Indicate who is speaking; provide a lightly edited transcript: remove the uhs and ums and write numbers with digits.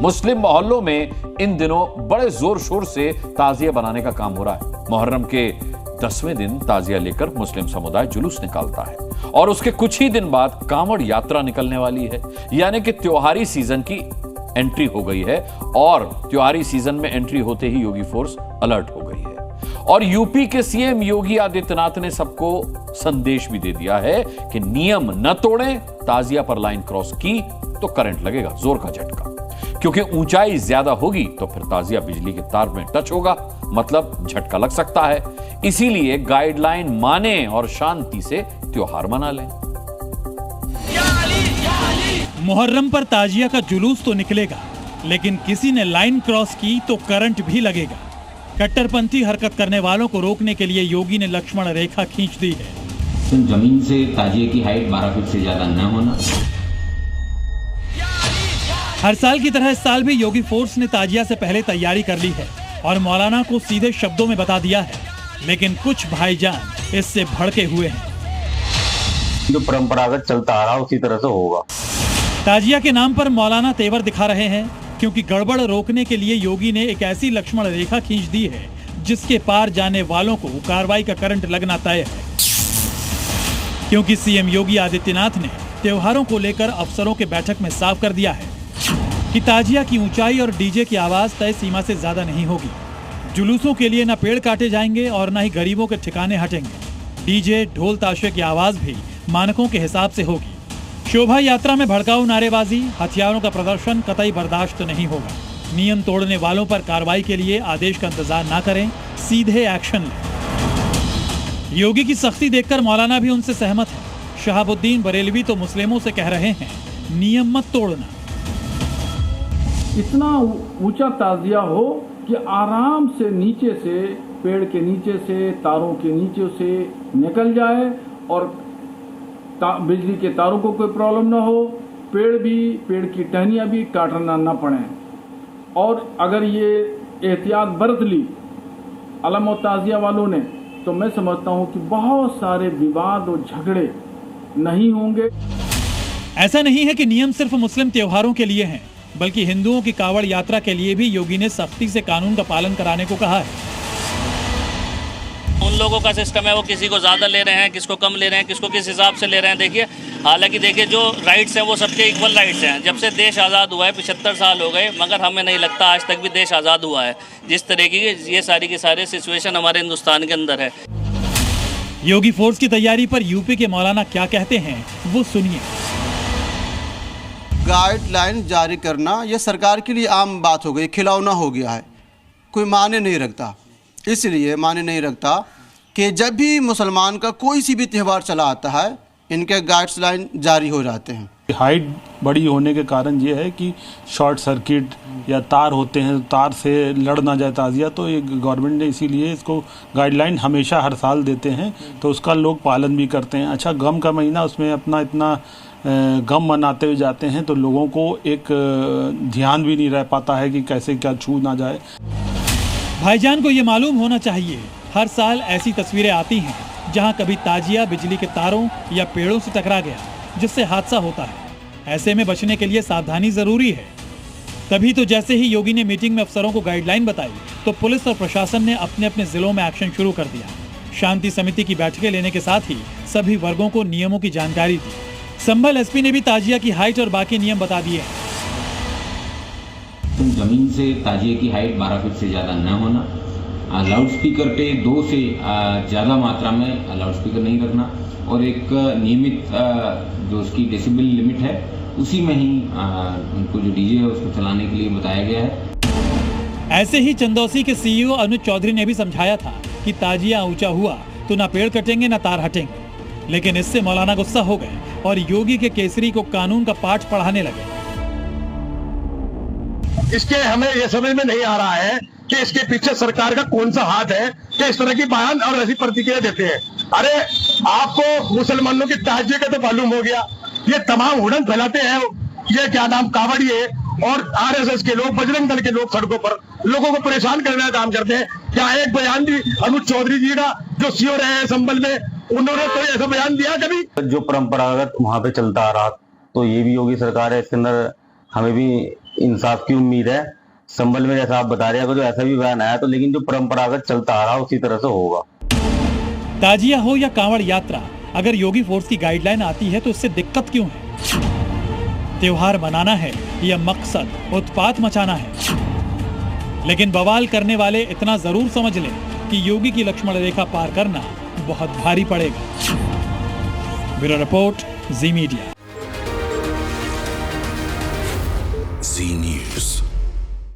Speaker 1: मुस्लिम मोहल्लों में इन दिनों बड़े जोर शोर से ताजिया बनाने का काम हो रहा है। मुहर्रम के 10वें दिन ताजिया लेकर मुस्लिम समुदाय जुलूस निकालता है और उसके कुछ ही दिन बाद कांवड़ यात्रा निकलने वाली है। यानी कि त्योहारी सीजन की एंट्री हो गई है और त्योहारी सीजन में एंट्री होते ही योगी फोर्स अलर्ट हो गई है। और यूपी के सीएम योगी आदित्यनाथ ने सबको संदेश भी दे दिया है कि नियम न तोड़ें, ताजिया पर लाइन क्रॉस की तो करंट लगेगा, जोर का झटका। क्योंकि ऊंचाई ज्यादा होगी तो फिर ताजिया बिजली के तार में टच होगा, मतलब झटका लग सकता है। इसीलिए गाइडलाइन माने और शांति से त्योहार मना लें।
Speaker 2: मुहर्रम पर ताजिया का जुलूस तो निकलेगा, लेकिन किसी ने लाइन क्रॉस की तो करंट भी लगेगा। कट्टरपंथी हरकत करने वालों को रोकने के लिए योगी ने लक्ष्मण रेखा खींच दी है।
Speaker 3: जमीन से ताजिए की हाइट 12 फीट से ज्यादा न होना।
Speaker 2: हर साल की तरह इस साल भी योगी फोर्स ने ताजिया से पहले तैयारी कर ली है और मौलाना को सीधे शब्दों में बता दिया है, लेकिन कुछ भाईजान इससे भड़के हुए हैं।
Speaker 4: जो परंपरागत चलता आ रहा उसी तरह से होगा।
Speaker 2: ताजिया के नाम पर मौलाना तेवर दिखा रहे हैं, क्योंकि गड़बड़ रोकने के लिए योगी ने एक ऐसी लक्ष्मण रेखा खींच दी है जिसके पार जाने वालों को कार्रवाई का करंट लगना तय है। क्योंकि सीएम योगी आदित्यनाथ ने त्योहारों को लेकर अफसरों के बैठक में साफ कर दिया है कि ताजिया की ऊंचाई और डीजे की आवाज तय सीमा से ज्यादा नहीं होगी। जुलूसों के लिए न पेड़ काटे जाएंगे और न ही गरीबों के ठिकाने हटेंगे। डीजे ढोल ताशे की आवाज भी मानकों के हिसाब से होगी। शोभा यात्रा में भड़काऊ नारेबाजी, हथियारों का प्रदर्शन कतई बर्दाश्त नहीं होगा। नियम तोड़ने वालों पर कार्रवाई के लिए आदेश का इंतजार ना करें, सीधे एक्शन लें। योगी की सख्ती देखकर मौलाना भी उनसे सहमत है। शहाबुद्दीन बरेलवी तो मुस्लिमों से कह रहे हैं, नियम मत तोड़ना।
Speaker 5: इतना ऊंचा ताजिया हो कि आराम से नीचे से, पेड़ के नीचे से, तारों के नीचे से निकल जाए और बिजली के तारों को कोई प्रॉब्लम ना हो, पेड़ की टहनियाँ भी काटना ना पड़े। और अगर ये एहतियात बरत ली अलम और ताजिया वालों ने, तो मैं समझता हूँ कि बहुत सारे विवाद और झगड़े नहीं होंगे।
Speaker 2: ऐसा नहीं है कि नियम सिर्फ मुस्लिम त्योहारों के लिए हैं, बल्कि हिंदुओं की कावड़ यात्रा के लिए भी योगी ने सख्ती से कानून का पालन कराने को कहा है।
Speaker 6: उन लोगों का सिस्टम है, वो किसी को ज़्यादा ले रहे हैं, किसको कम ले रहे हैं, किसको किस हिसाब से ले रहे हैं। देखिए, हालांकि देखिए जो राइट्स हैं वो सबके इक्वल राइट्स हैं। जब से देश आज़ाद हुआ है 75 साल हो गए, मगर हमें नहीं लगता आज तक भी देश आज़ाद हुआ है। जिस तरीके की ये सारी की सारी सिचुएशन हमारे हिंदुस्तान के अंदर है।
Speaker 2: योगी फोर्स की तैयारी पर यूपी के मौलाना क्या कहते हैं, वो सुनिए।
Speaker 7: गाइडलाइन जारी करना यह सरकार के लिए आम बात हो गई, खिलौना हो गया है, कोई माने नहीं रखता। इसलिए माने नहीं रखता कि जब भी मुसलमान का कोई सी भी त्यौहार चला आता है, इनके गाइडलाइन जारी हो जाते हैं।
Speaker 8: हाइट बड़ी होने के कारण ये है कि शॉर्ट सर्किट या तार होते हैं, तार से लड़ ना जाए ताजिया, तो ये गवर्नमेंट ने इसीलिए इसको गाइडलाइन हमेशा हर साल देते हैं, तो उसका लोग पालन भी करते हैं। अच्छा, गम का महीना, उसमें अपना इतना गम मनाते हुए जाते हैं, तो लोगों को एक ध्यान भी नहीं रह पाता है कि कैसे क्या छू ना जाए।
Speaker 2: भाईजान को ये मालूम होना चाहिए, हर साल ऐसी तस्वीरें आती हैं जहां कभी ताजिया बिजली के तारों या पेड़ों से टकरा गया, जिससे हादसा होता है। ऐसे में बचने के लिए सावधानी जरूरी है। तभी तो जैसे ही योगी ने मीटिंग में अफसरों को गाइडलाइन बताई, तो पुलिस और प्रशासन ने अपने अपने जिलों में एक्शन शुरू कर दिया। शांति समिति की बैठकें लेने के साथ ही सभी वर्गों को नियमों की जानकारी दी। संभल एसपी ने भी ताजिया की हाइट और बाकी नियम बता दिए।
Speaker 3: जमीन से ताजिए की हाइट 12 फीट से ज्यादा न होना। लाउड स्पीकर पे 2 से ज़्यादा मात्रा में लाउड स्पीकर नहीं रखना, और एक नियमित जो उसकी डेसिबल लिमिट है उसी में ही उनको जो डीजे है उसको चलाने के लिए बताया गया है।
Speaker 2: ऐसे ही चंदौसी के सीईओ अनुज चौधरी ने भी समझाया था कि ताजिया ऊंचा हुआ तो ना पेड़ कटेंगे ना तार हटेंगे, लेकिन इससे मौलाना गुस्सा हो गए और योगी के केसरी को कानून का पाठ पढ़ाने लगे।
Speaker 9: इसके हमें यह समझ में नहीं आ रहा है कि इसके पीछे सरकार का कौन सा हाथ है कि इस तरह की बयान और ऐसी प्रतिक्रिया देते हैं। अरे आपको मुसलमानों की ताजिए का तो मालूम हो गया, ये तमाम उड़न फैलाते हैं, ये क्या नाम कावड़िए और आरएसएस के लोग, बजरंग दल के लोग सड़कों पर लोगों को परेशान करने का काम करते हैं। क्या एक बयान भी अनुज चौधरी जी का जो सीओ रहे हैं संभल में, उन्होंने कोई ऐसा बयान दिया कभी?
Speaker 4: जो परंपरागत वहाँ पे चलता आ रहा, तो ये भी योगी सरकार है, इसके अंदर हमें भी इंसाफ की उम्मीद है। संभल में जैसा आप बता रहे हैं, अगर जो ऐसा भी बयान आया तो लेकिन जो परंपरागत चलता आ रहा उसी तरह से होगा।
Speaker 2: ताजिया हो या कांवड़ यात्रा, अगर योगी फोर्स की गाइडलाइन आती है तो इससे दिक्कत क्यों है? त्योहार मनाना है या मकसद उत्पात मचाना है? लेकिन बवाल करने वाले इतना जरूर समझ लें कि योगी की लक्ष्मण रेखा पार करना बहुत भारी पड़ेगा। ब्यूरो रिपोर्ट, जी मीडिया।